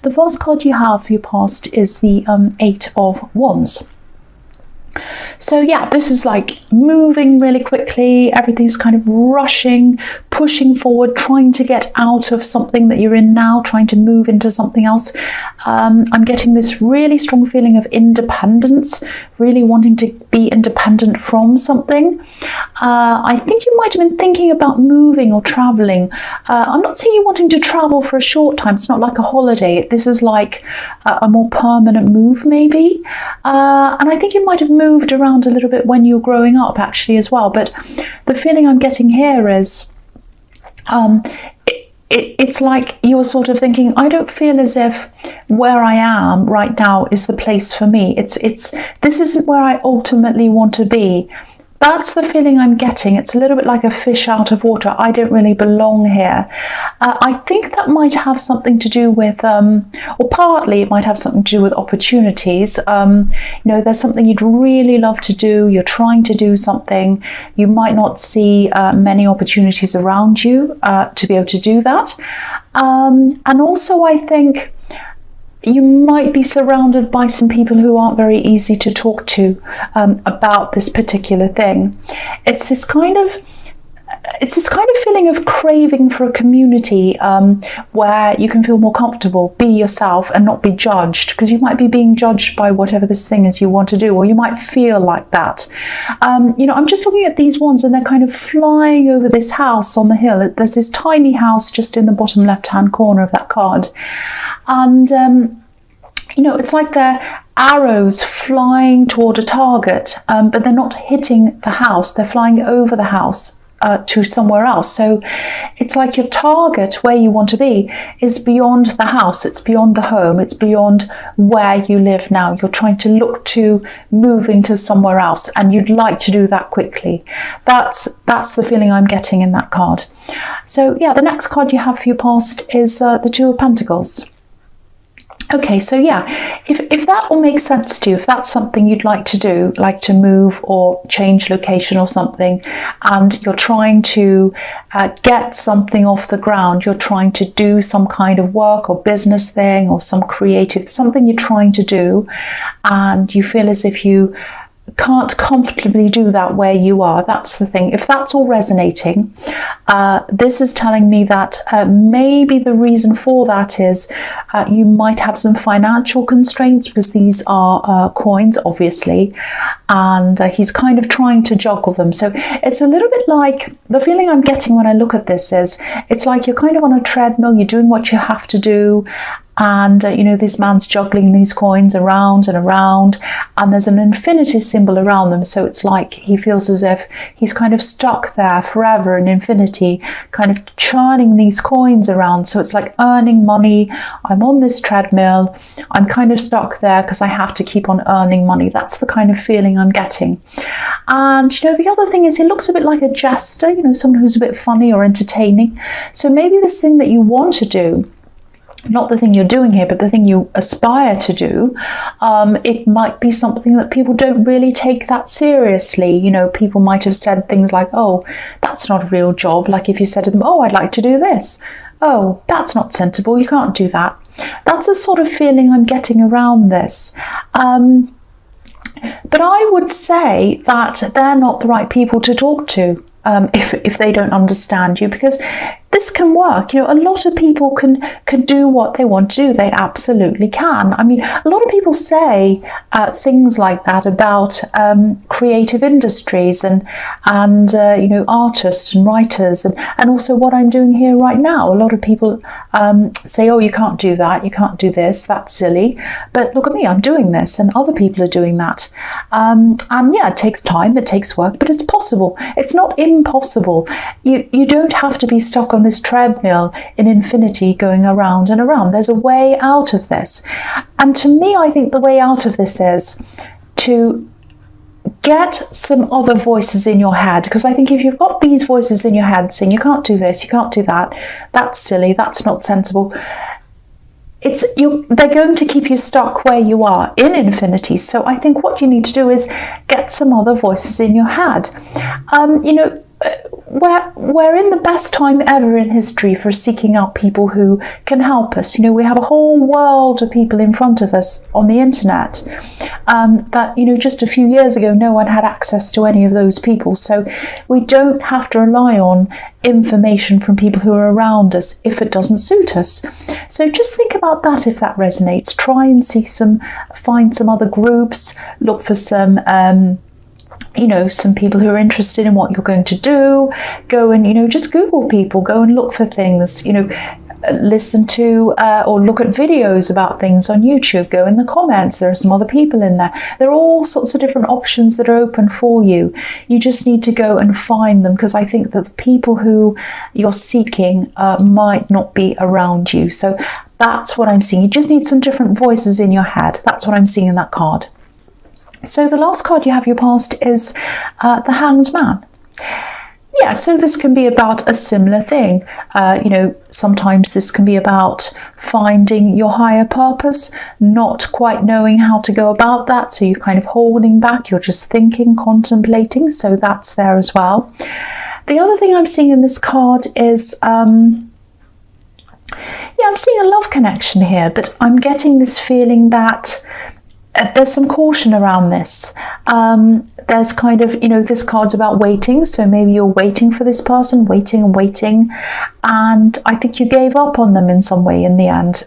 the first card you have for your past is the Eight of Wands. So yeah, this is like moving really quickly, everything's kind of rushing, pushing forward, trying to get out of something that you're in now, trying to move into something else. I'm getting this really strong feeling of independence, really wanting to be independent from something. I think you might have been thinking about moving or traveling. I'm not saying you're wanting to travel for a short time, it's not like a holiday. This is like a more permanent move maybe. And I think you might have moved around a little bit when you were growing up actually as well, but the feeling I'm getting here is it's like you were sort of thinking, I don't feel as if where I am right now is the place for me. This isn't where I ultimately want to be. That's the feeling I'm getting. It's a little bit like a fish out of water. I don't really belong here. I think that might have something to do with, or partly it might have something to do with opportunities. There's something you'd really love to do. You're trying to do something. You might not see many opportunities around you to be able to do that. And also I think you might be surrounded by some people who aren't very easy to talk to about this particular thing. It's this kind of feeling of craving for a community where you can feel more comfortable, be yourself and not be judged, because you might be being judged by whatever this thing is you want to do, or you might feel like that. I'm just looking at these ones and they're kind of flying over this house on the hill. There's this tiny house just in the bottom left-hand corner of that card. And, it's like they're arrows flying toward a target, but they're not hitting the house. They're flying over the house to somewhere else. So it's like your target, where you want to be, is beyond the house. It's beyond the home. It's beyond where you live now. You're trying to look to moving to somewhere else, and you'd like to do that quickly. That's the feeling I'm getting in that card. So yeah, the next card you have for your past is the Two of Pentacles. Okay, so yeah, if that all makes sense to you, if that's something you'd like to do, like to move or change location or something, and you're trying to get something off the ground, you're trying to do some kind of work or business thing or some creative, something you're trying to do, and you feel as if you can't comfortably do that where you are. That's the thing. If that's all resonating, this is telling me that maybe the reason for that is you might have some financial constraints, because these are coins, obviously, and he's kind of trying to juggle them. So it's a little bit like, the feeling I'm getting when I look at this is, it's like you're kind of on a treadmill, you're doing what you have to do, and this man's juggling these coins around and around, and there's an infinity symbol around them, so it's like he feels as if he's kind of stuck there forever in infinity, kind of churning these coins around. So it's like earning money. I'm on this treadmill, I'm kind of stuck there because I have to keep on earning money. That's the kind of feeling I'm getting. And the other thing is, he looks a bit like a jester, someone who's a bit funny or entertaining. So maybe this thing that you want to do, not the thing you're doing here, but the thing you aspire to do, it might be something that people don't really take that seriously. People might have said things like, oh, that's not a real job. Like if you said to them, oh, I'd like to do this. Oh, that's not sensible. You can't do that. That's the sort of feeling I'm getting around this. But I would say that they're not the right people to talk to if they don't understand you, because this can work. A lot of people can do what they want to do. They absolutely can. I mean, a lot of people say things like that about creative industries and artists and writers, and also what I'm doing here right now. A lot of people say, oh, you can't do that, you can't do this, that's silly. But look at me, I'm doing this, and other people are doing that. And yeah, it takes time, it takes work, but it's possible. It's not impossible. You don't have to be stuck on this treadmill in infinity going around and around. There's a way out of this. And to me, I think the way out of this is to get some other voices in your head, because I think if you've got these voices in your head saying you can't do this, you can't do that, that's silly, that's not sensible, they're going to keep you stuck where you are in infinity. So I think what you need to do is get some other voices in your head. we're in the best time ever in history for seeking out people who can help us. You know, we have a whole world of people in front of us on the internet that, you know, just a few years ago, no one had access to any of those people. So we don't have to rely on information from people who are around us if it doesn't suit us. So just think about that if that resonates. Try and find some other groups, look for some you know, some people who are interested in what you're going to do. Go and, you know, just Google people, go and look for things, you know, listen to or look at videos about things on YouTube. Go in the comments, there are some other people in there. There are all sorts of different options that are open for you. You just need to go and find them, because I think that the people who you're seeking might not be around you. So that's what I'm seeing. You just need some different voices in your head. That's what I'm seeing in that card. So the last card you have your past is the Hanged Man. Yeah, so this can be about a similar thing. You know, sometimes this can be about finding your higher purpose, not quite knowing how to go about that. So you're kind of holding back, you're just thinking, contemplating. So that's there as well. The other thing I'm seeing in this card is, I'm seeing a love connection here, but I'm getting this feeling that there's some caution around this. There's kind of, you know, this card's about waiting. So maybe you're waiting for this person, waiting and waiting. And I think you gave up on them in some way in the end.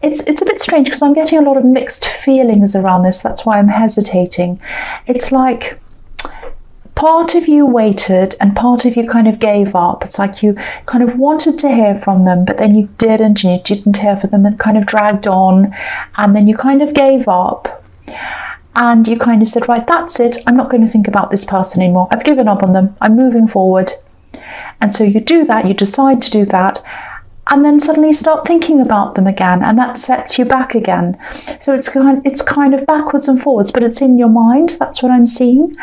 It's a bit strange because I'm getting a lot of mixed feelings around this. That's why I'm hesitating. It's like part of you waited and part of you kind of gave up. It's like you kind of wanted to hear from them, but then you didn't, and you didn't hear from them, and kind of dragged on, and then you kind of gave up, and you kind of said, right, that's it, I'm not going to think about this person anymore, I've given up on them, I'm moving forward. And so you do that, you decide to do that, and then suddenly start thinking about them again, and that sets you back again. So it's kind of backwards and forwards, but it's in your mind. That's what I'm seeing.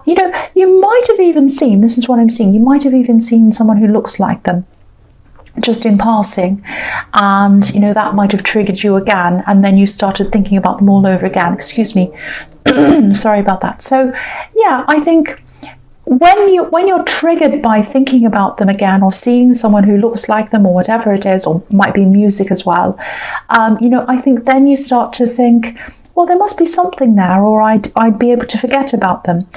You know, you might have even seen, this is what I'm seeing, you might have even seen someone who looks like them just in passing, and, you know, that might have triggered you again, and then you started thinking about them all over again. Excuse me. Sorry about that. So yeah, I think when you're triggered by thinking about them again, or seeing someone who looks like them, or whatever it is, or might be music as well, you know, I think then you start to think, well, there must be something there, or I'd be able to forget about them.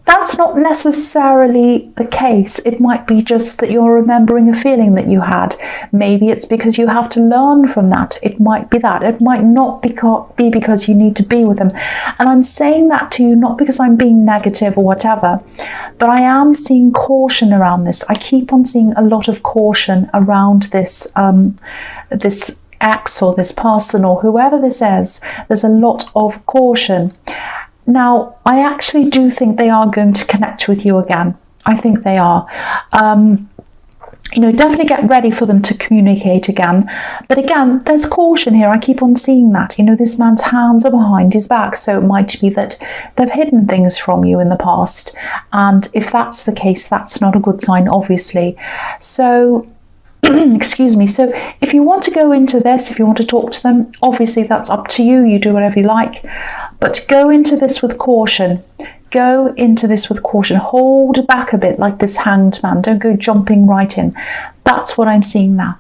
That's not necessarily the case. It might be just that you're remembering a feeling that you had. Maybe it's because you have to learn from that. It might be that. It might not be because you need to be with them. And I'm saying that to you not because I'm being negative or whatever, but I am seeing caution around this. I keep on seeing a lot of caution around this, this ex or this person or whoever this is. There's a lot of caution. Now, I actually do think they are going to connect with you again. I think they are. You know, definitely get ready for them to communicate again. But again, there's caution here. I keep on seeing that. You know, this man's hands are behind his back. So it might be that they've hidden things from you in the past. And if that's the case, that's not a good sign, obviously. So excuse me. So if you want to go into this, if you want to talk to them, obviously that's up to you. You do whatever you like. But go into this with caution. Go into this with caution. Hold back a bit like this Hanged Man. Don't go jumping right in. That's what I'm seeing now.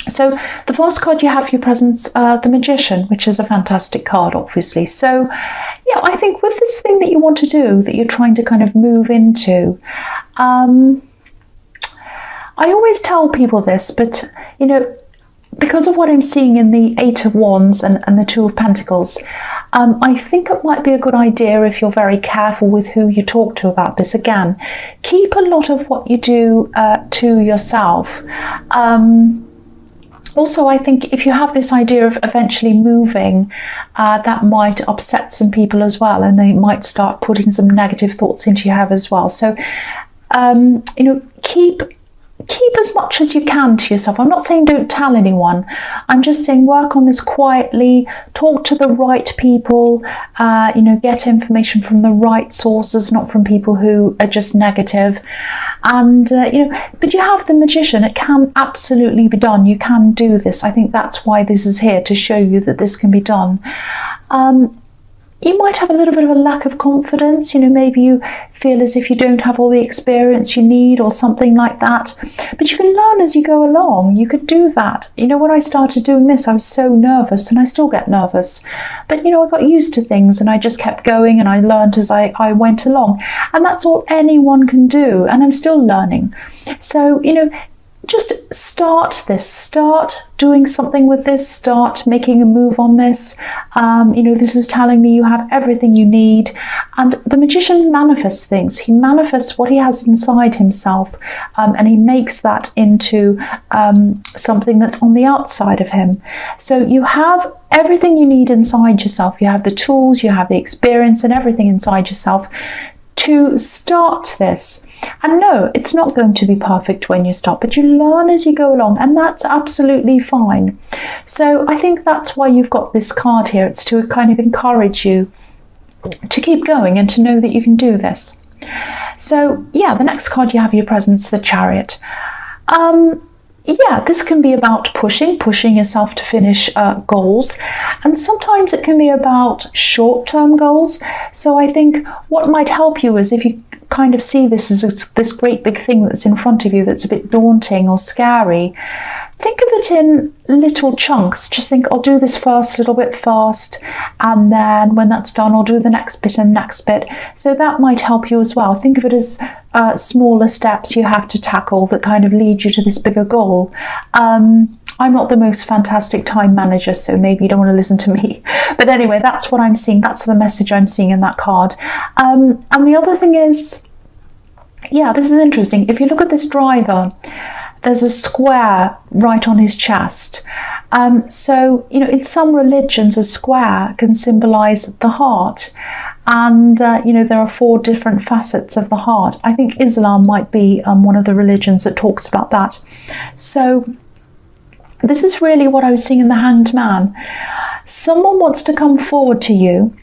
So the first card you have for your presence, the Magician, which is a fantastic card, obviously. So yeah, I think with this thing that you want to do, that you're trying to kind of move into, I always tell people this, but, you know, because of what I'm seeing in the Eight of Wands and the Two of Pentacles, I think it might be a good idea if you're very careful with who you talk to about this. Again, keep a lot of what you do to yourself. Also, I think if you have this idea of eventually moving, that might upset some people as well, and they might start putting some negative thoughts into your head as well. So, you know, keep as much as you can to yourself. I'm not saying don't tell anyone. I'm just saying work on this quietly, talk to the right people, you know, get information from the right sources, not from people who are just negative. And, you know, but you have the Magician. It can absolutely be done. You can do this. I think that's why this is here, to show you that this can be done. you might have a little bit of a lack of confidence. You know, maybe you feel as if you don't have all the experience you need or something like that. But you can learn as you go along. You could do that. You know, when I started doing this, I was so nervous, and I still get nervous. But, you know, I got used to things, and I just kept going, and I learned as I went along. And that's all anyone can do. And I'm still learning. So, you know, just start this, start doing something with this, start making a move on this. You know, this is telling me you have everything you need. And the magician manifests things. He manifests what he has inside himself, and he makes that into something that's on the outside of him. So you have everything you need inside yourself. You have the tools, you have the experience, and everything inside yourself to start this. And no, it's not going to be perfect when you start, but you learn as you go along, and that's absolutely fine. So I think that's why you've got this card here. It's to kind of encourage you to keep going and to know that you can do this. So yeah, the next card you have your presence, the Chariot. Yeah, this can be about pushing yourself to finish goals, and sometimes it can be about short-term goals. So I think what might help you is if you kind of see this as this great big thing that's in front of you that's a bit daunting or scary, think of it in little chunks. Just think, I'll do this first, a little bit first, and then when that's done, I'll do the next bit and next bit. So that might help you as well. Think of it as smaller steps you have to tackle that kind of lead you to this bigger goal. I'm not the most fantastic time manager, so maybe you don't want to listen to me. But anyway, that's what I'm seeing. That's the message I'm seeing in that card. And the other thing is, yeah, this is interesting. If you look at this driver, there's a square right on his chest. So, you know, in some religions, a square can symbolize the heart. And, you know, there are 4 different facets of the heart. I think Islam might be one of the religions that talks about that. So this is really what I was seeing in the Hanged Man. Someone wants to come forward to you,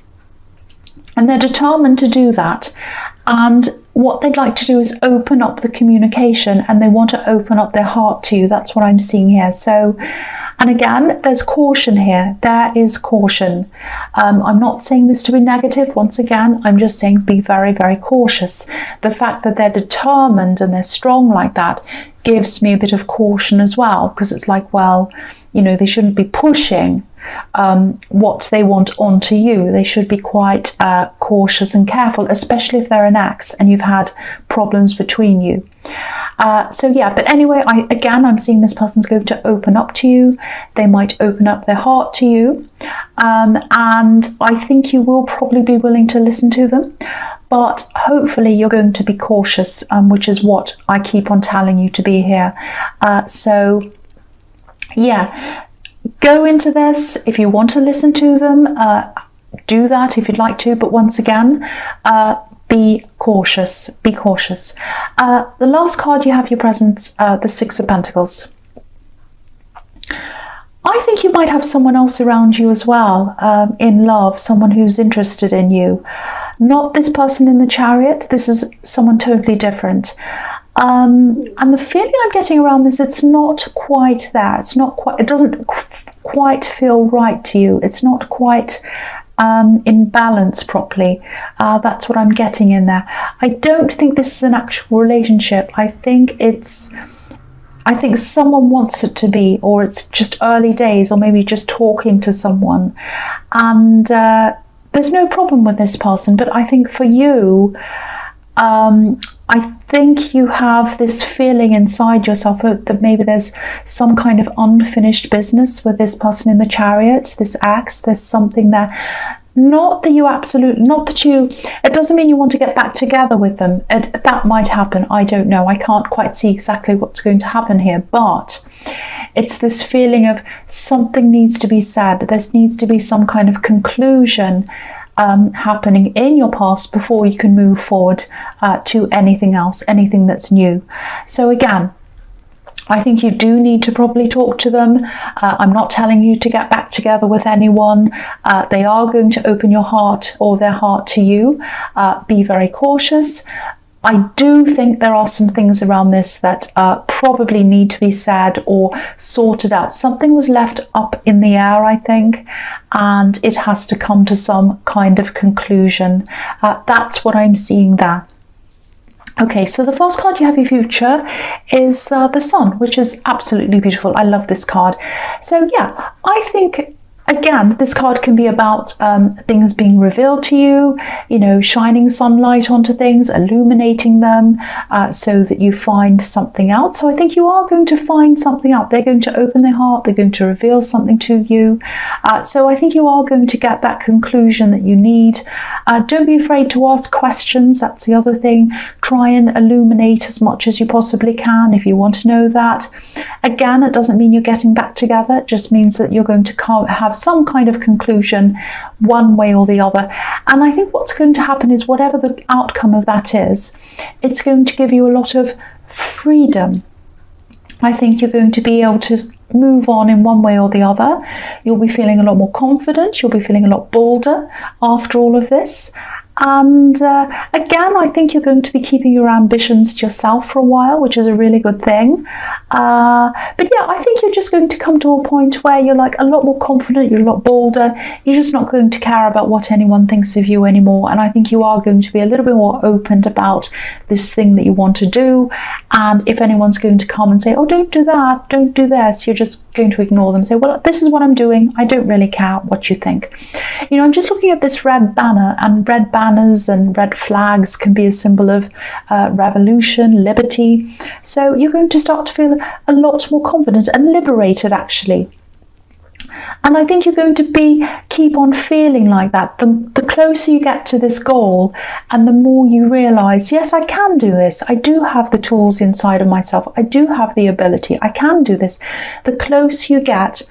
and they're determined to do that. And what they'd like to do is open up the communication, and they want to open up their heart to you. That's what I'm seeing here. So, and again, there's caution here. There is caution. I'm not saying this to be negative. Once again, I'm just saying be very, very cautious. The fact that they're determined and they're strong like that gives me a bit of caution as well, because it's like, well, you know, they shouldn't be pushing what they want onto you. They should be quite cautious and careful, especially if they're an ex and you've had problems between you. So yeah, but anyway, I'm seeing this person's going to open up to you. They might open up their heart to you, and I think you will probably be willing to listen to them. But hopefully you're going to be cautious, which is what I keep on telling you to be here. So yeah, go into this. If you want to listen to them, do that if you'd like to. But once again, be cautious. Be cautious. The last card you have your presence, the 6 of Pentacles. I think you might have someone else around you as well, in love, someone who's interested in you. Not this person in the Chariot. This is someone totally different. And the feeling I'm getting around this, it's not quite there. It's not quite, it doesn't quite feel right to you. It's not quite in balance properly. That's what I'm getting in there. I don't think this is an actual relationship. I think someone wants it to be, or it's just early days, or maybe just talking to someone. And there's no problem with this person, but I think for you, I think you have this feeling inside yourself that maybe there's some kind of unfinished business with this person in the Chariot, this ex. There's something there. Not that it doesn't mean you want to get back together with them. That might happen. I don't know. I can't quite see exactly what's going to happen here, but it's this feeling of something needs to be said. There needs to be some kind of conclusion happening in your past before you can move forward to anything else, anything that's new. So again, I think you do need to probably talk to them. I'm not telling you to get back together with anyone. They are going to open your heart or their heart to you. Be very cautious. I do think there are some things around this that probably need to be said or sorted out. Something was left up in the air, I think, and it has to come to some kind of conclusion. That's what I'm seeing there. Okay, so the first card you have your future is the Sun, which is absolutely beautiful. I love this card. So yeah, I think, again, this card can be about things being revealed to you, you know, shining sunlight onto things, illuminating them so that you find something out. So I think you are going to find something out. They're going to open their heart. They're going to reveal something to you. So I think you are going to get that conclusion that you need. Don't be afraid to ask questions. That's the other thing. Try and illuminate as much as you possibly can if you want to know that. Again, it doesn't mean you're getting back together. It just means that you're going to have some kind of conclusion one way or the other. And I think what's going to happen is, whatever the outcome of that is, it's going to give you a lot of freedom. I think you're going to be able to move on in one way or the other. You'll be feeling a lot more confident. You'll be feeling a lot bolder after all of this. And again, I think you're going to be keeping your ambitions to yourself for a while, which is a really good thing. But yeah, I think you're just going to come to a point where you're like a lot more confident, you're a lot bolder. You're just not going to care about what anyone thinks of you anymore. And I think you are going to be a little bit more open about this thing that you want to do. And if anyone's going to come and say, oh, don't do that, don't do this, you're just going to ignore them and say, well, this is what I'm doing. I don't really care what you think. You know, I'm just looking at this red banner, and red banners and red flags can be a symbol of revolution, liberty. So you're going to start to feel a lot more confident and liberated, actually. And I think you're going to keep on feeling like that. The closer you get to this goal, and the more you realize, yes, I can do this. I do have the tools inside of myself. I do have the ability. I can do this. The closer you get,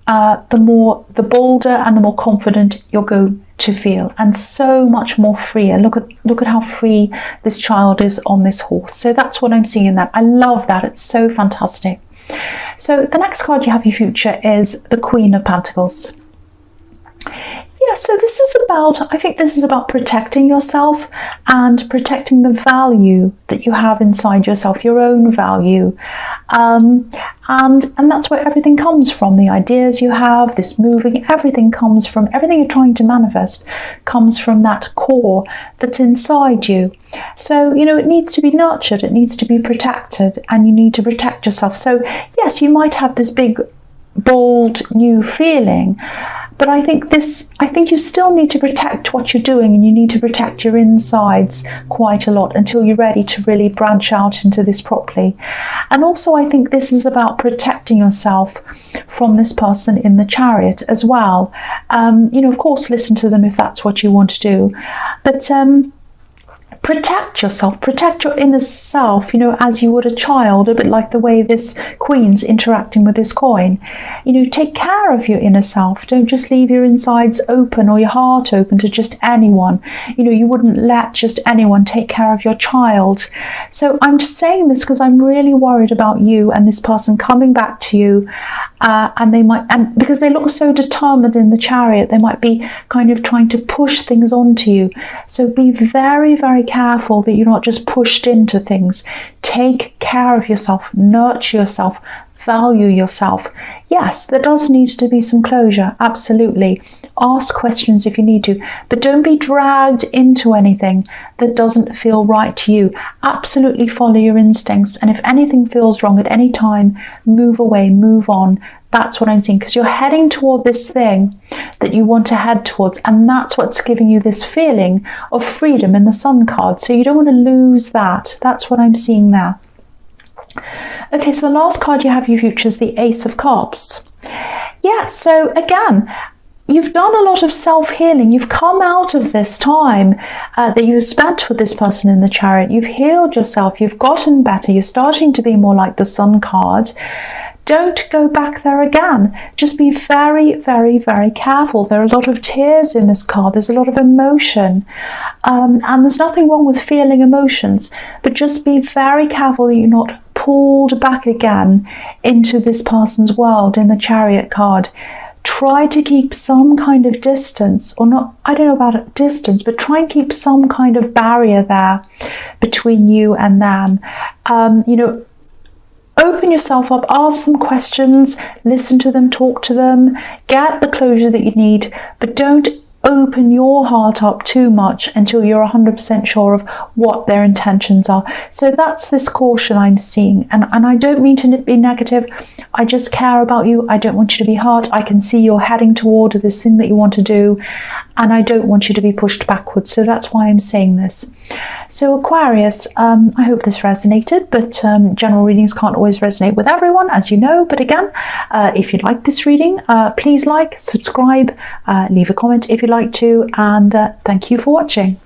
the bolder and the more confident you're going to feel, and so much more freer. Look at how free this child is on this horse. So that's what I'm seeing in that. I love that. It's so fantastic. So the next card you have your future is the Queen of Pentacles. Yeah, so this is about, I think this is about protecting yourself and protecting the value that you have inside yourself, your own value. And that's where everything comes from. The ideas you have, this moving, everything comes from, everything you're trying to manifest comes from that core that's inside you. So, you know, it needs to be nurtured, it needs to be protected, and you need to protect yourself. So yes, you might have this big, bold, new feeling, but I think you still need to protect what you're doing, and you need to protect your insides quite a lot until you're ready to really branch out into this properly. And also, I think this is about protecting yourself from this person in the Chariot as well. You know, of course, listen to them if that's what you want to do, but protect yourself, protect your inner self, you know, as you would a child, a bit like the way this queen's interacting with this coin. You know, take care of your inner self. Don't just leave your insides open or your heart open to just anyone. You know, you wouldn't let just anyone take care of your child. So I'm just saying this because I'm really worried about you and this person coming back to you. And because they look so determined in the Chariot, they might be kind of trying to push things onto you. So be very, very careful that you're not just pushed into things. Take care of yourself, nurture yourself, value yourself. Yes, there does need to be some closure, absolutely. Ask questions if you need to, but don't be dragged into anything that doesn't feel right to you. Absolutely follow your instincts, and if anything feels wrong at any time, move away, move on. That's what I'm seeing, because you're heading toward this thing that you want to head towards, and that's what's giving you this feeling of freedom in the Sun card. So you don't want to lose that. That's what I'm seeing there. Okay, so the last card you have your future is the Ace of Cups. Yeah, so again, you've done a lot of self-healing. You've come out of this time that you spent with this person in the Chariot. You've healed yourself. You've gotten better. You're starting to be more like the Sun card. Don't go back there again. Just be very, very, very careful. There are a lot of tears in this card. There's a lot of emotion. And there's nothing wrong with feeling emotions, but just be very careful that you're not pulled back again into this person's world in the Chariot card. Try to keep some kind of distance, or not, I don't know about distance, but try and keep some kind of barrier there, between you and them. You know, open yourself up, ask them questions, listen to them, talk to them, get the closure that you need, but don't open your heart up too much until you're 100% sure of what their intentions are. So that's this caution I'm seeing, and I don't mean to be negative. I just care about you. I don't want you to be hurt. I can see you're heading toward this thing that you want to do, and I don't want you to be pushed backwards. So that's why I'm saying this. So Aquarius, I hope this resonated, but general readings can't always resonate with everyone, as you know. But again, if you like this reading, please like, subscribe, leave a comment if you'd like to, and thank you for watching.